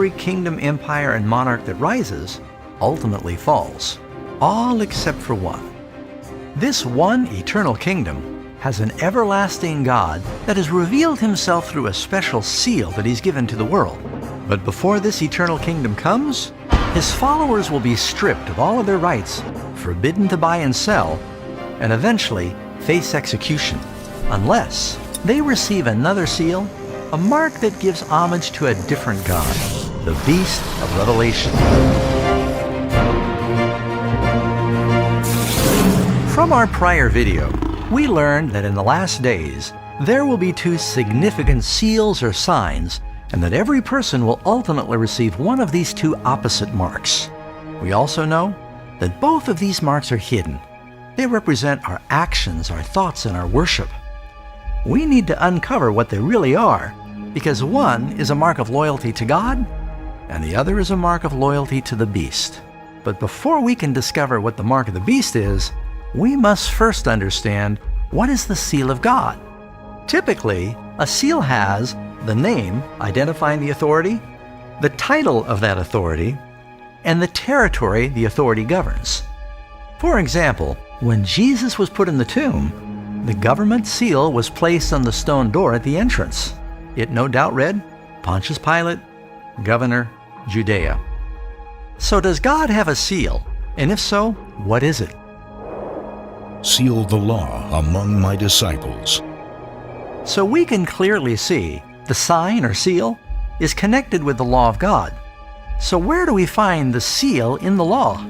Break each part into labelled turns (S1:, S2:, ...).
S1: every kingdom, empire, and monarch that rises ultimately falls, all except for one. This one eternal kingdom has an everlasting God that has revealed himself through a special seal that he's given to the world. But before this eternal kingdom comes, his followers will be stripped of all of their rights, forbidden to buy and sell, and eventually face execution, unless they receive another seal, a mark that gives homage to a different God, the beast of Revelation. From our prior video, we learned that in the last days, there will be two significant seals or signs, and that every person will ultimately receive one of these two opposite marks. We also know that both of these marks are hidden. They represent our actions, our thoughts, and our worship. We need to uncover what they really are, because one is a mark of loyalty to God, and the other is a mark of loyalty to the beast. But before we can discover what the mark of the beast is, we must first understand what is the seal of God. Typically, a seal has the name identifying the authority, the title of that authority, and the territory the authority governs. For example, when Jesus was put in the tomb, the government seal was placed on the stone door at the entrance. It no doubt read, Pontius Pilate, Governor, Judea. So does God have a seal? And if so, what is it?
S2: Seal the law among my disciples.
S1: So we can clearly see the sign or seal is connected with the law of God. So where do we find the seal in the law?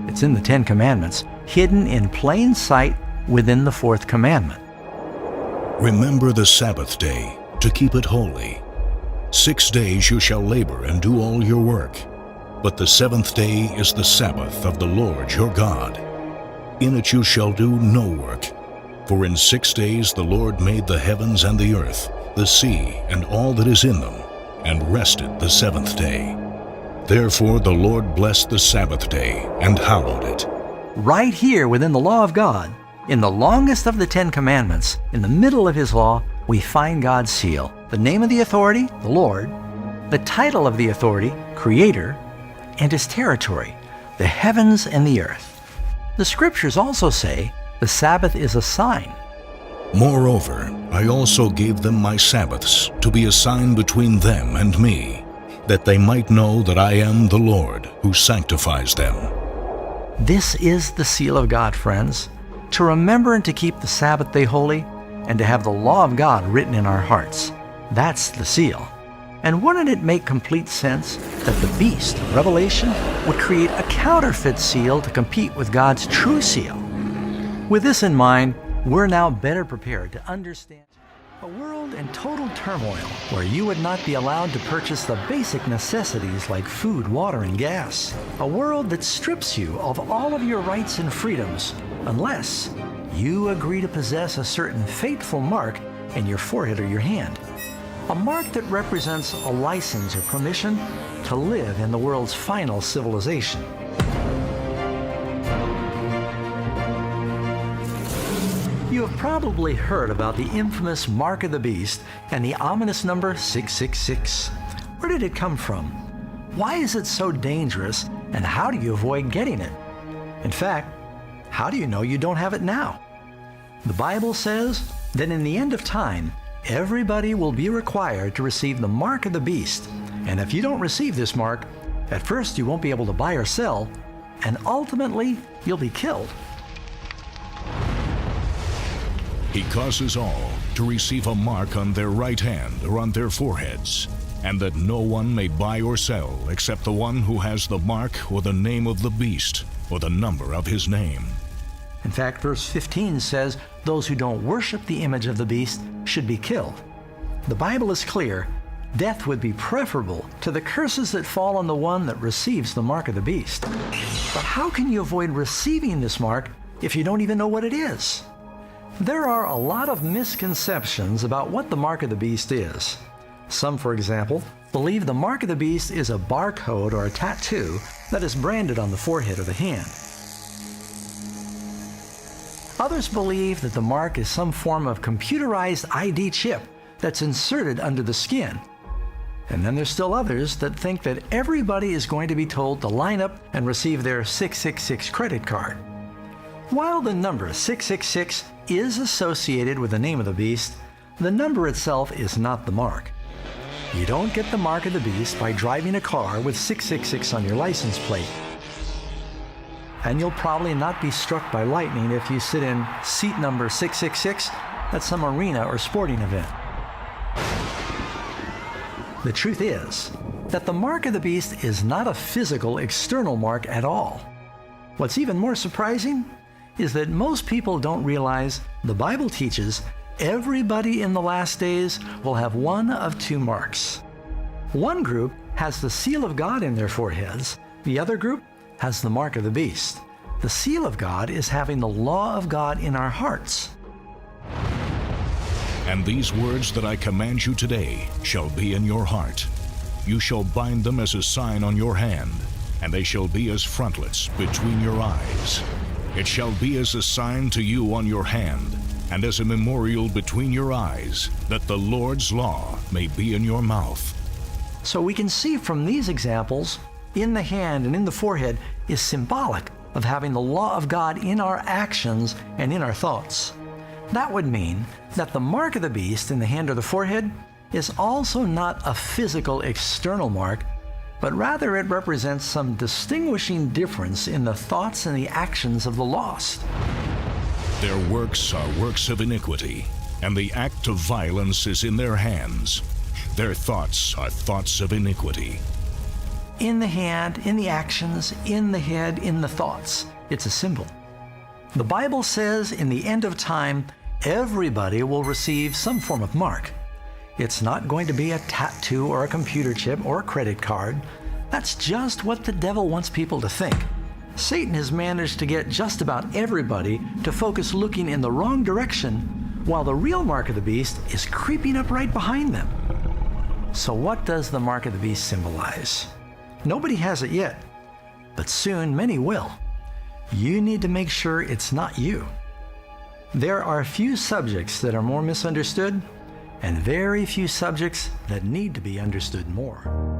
S1: It's in the Ten Commandments, hidden in plain sight within the fourth commandment.
S2: Remember the Sabbath day, to keep it holy. 6 days you shall labor and do all your work, but the seventh day is the Sabbath of the Lord your God. In it you shall do no work, for in 6 days the Lord made the heavens and the earth, the sea, and all that is in them, and rested the seventh day. Therefore the Lord blessed the Sabbath day and hallowed it.
S1: Right here within the law of God, in the longest of the Ten Commandments, in the middle of his law, we find God's seal. The name of the authority, the Lord, the title of the authority, Creator, and his territory, the heavens and the earth. The scriptures also say the Sabbath is a sign.
S2: Moreover, I also gave them my Sabbaths to be a sign between them and me, that they might know that I am the Lord who sanctifies them.
S1: This is the seal of God, friends, to remember and to keep the Sabbath day holy, and to have the law of God written in our hearts. That's the seal. And wouldn't it make complete sense that the beast of Revelation would create a counterfeit seal to compete with God's true seal? With this in mind, we're now better prepared to understand a world in total turmoil where you would not be allowed to purchase the basic necessities like food, water, and gas. A world that strips you of all of your rights and freedoms unless you agree to possess a certain fateful mark in your forehead or your hand. A mark that represents a license or permission to live in the world's final civilization. You have probably heard about the infamous Mark of the Beast and the ominous number 666. Where did it come from? Why is it so dangerous, and how do you avoid getting it? In fact, how do you know you don't have it now? The Bible says that in the end of time, everybody will be required to receive the mark of the beast. And if you don't receive this mark, at first you won't be able to buy or sell, and ultimately you'll be killed.
S2: He causes all to receive a mark on their right hand or on their foreheads, and that no one may buy or sell except the one who has the mark or the name of the beast or the number of his name.
S1: In fact, verse 15 says those who don't worship the image of the beast should be killed. The Bible is clear. Death would be preferable to the curses that fall on the one that receives the mark of the beast. But how can you avoid receiving this mark if you don't even know what it is? There are a lot of misconceptions about what the mark of the beast is. Some, for example, believe the mark of the beast is a barcode or a tattoo that is branded on the forehead or the hand. Others believe that the mark is some form of computerized ID chip that's inserted under the skin. And then there's still others that think that everybody is going to be told to line up and receive their 666 credit card. While the number 666 is associated with the name of the beast, the number itself is not the mark. You don't get the mark of the beast by driving a car with 666 on your license plate. And you'll probably not be struck by lightning if you sit in seat number 666 at some arena or sporting event. The truth is that the mark of the beast is not a physical external mark at all. What's even more surprising is that most people don't realize the Bible teaches everybody in the last days will have one of two marks. One group has the seal of God in their foreheads. The other group has the mark of the beast. The seal of God is having the law of God in our hearts.
S2: And these words that I command you today shall be in your heart. You shall bind them as a sign on your hand, and they shall be as frontlets between your eyes. It shall be as a sign to you on your hand, and as a memorial between your eyes, that the Lord's law may be in your mouth.
S1: So we can see from these examples, in the hand and in the forehead is symbolic of having the law of God in our actions and in our thoughts. That would mean that the mark of the beast in the hand or the forehead is also not a physical external mark, but rather it represents some distinguishing difference in the thoughts and the actions of the lost.
S2: Their works are works of iniquity, and the act of violence is in their hands. Their thoughts are thoughts of iniquity.
S1: In the hand, in the actions, in the head, in the thoughts. It's a symbol. The Bible says in the end of time, everybody will receive some form of mark. It's not going to be a tattoo or a computer chip or a credit card. That's just what the devil wants people to think. Satan has managed to get just about everybody to focus looking in the wrong direction, while the real mark of the beast is creeping up right behind them. So what does the mark of the beast symbolize? Nobody has it yet, but soon many will. You need to make sure it's not you. There are few subjects that are more misunderstood, and very few subjects that need to be understood more.